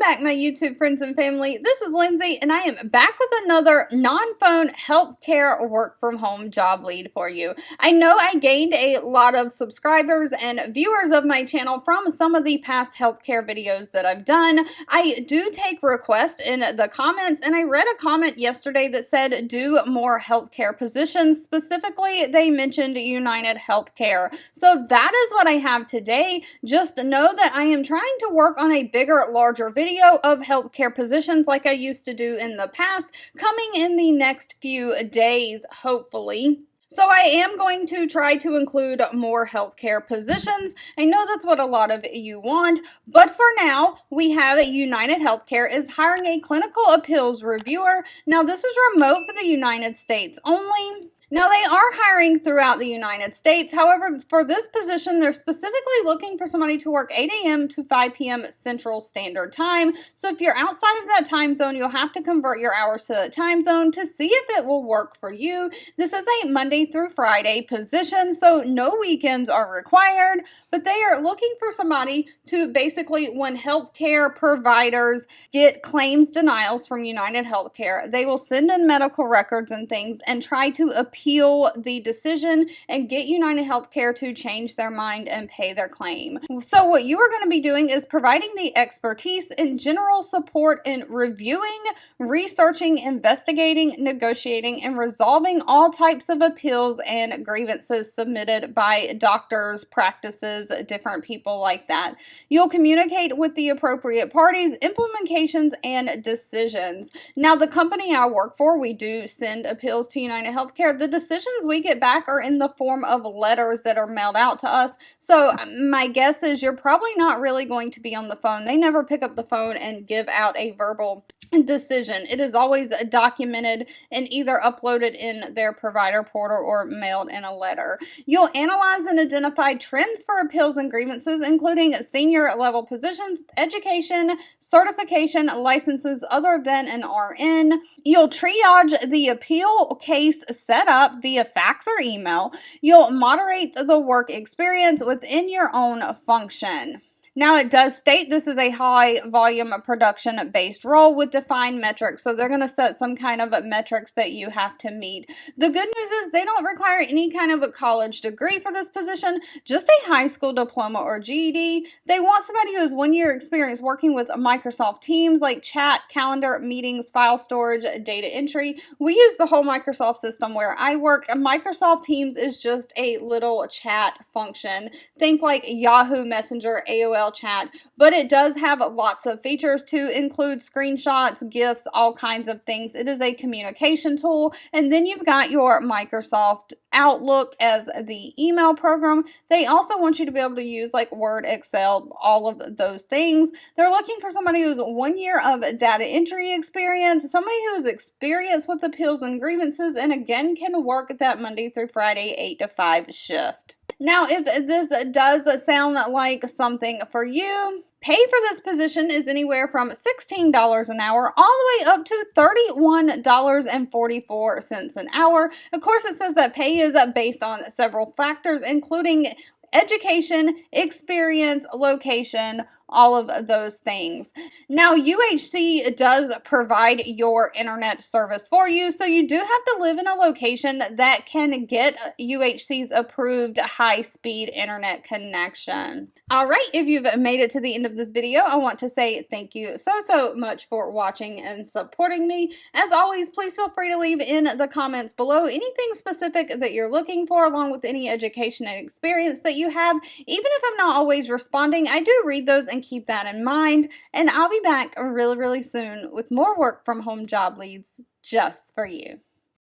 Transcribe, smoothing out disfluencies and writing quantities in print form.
back, my YouTube friends and family. This is Lindsay, and I am back with another non-phone healthcare work-from-home job lead for you. I know I gained a lot of subscribers and viewers of my channel from some of the past healthcare videos that I've done. I do take requests in the comments, and I read a comment yesterday that said do more healthcare positions. Specifically, they mentioned United Healthcare. So that is what I have today. Just know that I am trying to work on a bigger, larger video of healthcare positions like I used to do in the past, coming in the next few days, hopefully. So I am going to try to include more healthcare positions. I know that's what a lot of you want, but for now, we have United Healthcare is hiring a clinical appeals reviewer. Now, this is remote for the United States only. Now, they are hiring throughout the United States. However, for this position, they're specifically looking for somebody to work 8 a.m. to 5 p.m. Central Standard Time. So if you're outside of that time zone, you'll have to convert your hours to that time zone to see if it will work for you. This is a Monday through Friday position, so no weekends are required, but they are looking for somebody to basically, when healthcare providers get claims denials from United Healthcare, they will send in medical records and things and try to appeal the decision and get United Healthcare to change their mind and pay their claim. So what you are going to be doing is providing the expertise and general support in reviewing, researching, investigating, negotiating, and resolving all types of appeals and grievances submitted by doctors, practices, different people like that. You'll communicate with the appropriate parties, implementations, and decisions. Now, the company I work for, we do send appeals to United Healthcare. The decisions we get back are in the form of letters that are mailed out to us. So my guess is you're probably not really going to be on the phone. They never pick up the phone and give out a verbal decision. It is always documented and either uploaded in their provider portal or mailed in a letter. You'll analyze and identify trends for appeals and grievances, including senior level positions, education, certification, licenses other than an RN. You'll triage the appeal case set up via fax or email. You'll moderate the work experience within your own function. Now, it does state this is a high volume production based role with defined metrics. So they're going to set some kind of metrics that you have to meet. The good news is they don't require any kind of a college degree for this position, just a high school diploma or GED. They want somebody who has 1 year experience working with Microsoft Teams like chat, calendar, meetings, file storage, data entry. We use the whole Microsoft system where I work. Microsoft Teams is just a little chat function. Think like Yahoo Messenger, AOL chat, but it does have lots of features to include screenshots, GIFs, all kinds of things. It is a communication tool, and then you've got your Microsoft Outlook as the email program. They also want you to be able to use like Word, Excel, all of those things. They're looking for somebody who's 1 year of data entry experience, somebody who's experienced with appeals and grievances, and again can work that Monday through Friday 8 to 5 shift. Now, if this does sound like something for you, pay for this position is anywhere from $16 an hour all the way up to $31.44 an hour. Of course, it says that pay is based on several factors, including education, experience, location, all of those things. Now, UHC does provide your internet service for you, so you do have to live in a location that can get UHC's approved high-speed internet connection. All right, if you've made it to the end of this video, I want to say thank you so much for watching and supporting me. As always, please feel free to leave in the comments below anything specific that you're looking for, along with any education and experience that you have. Even if I'm not always responding, I do read those and keep that in mind, and I'll be back really soon with more work from home job leads just for you.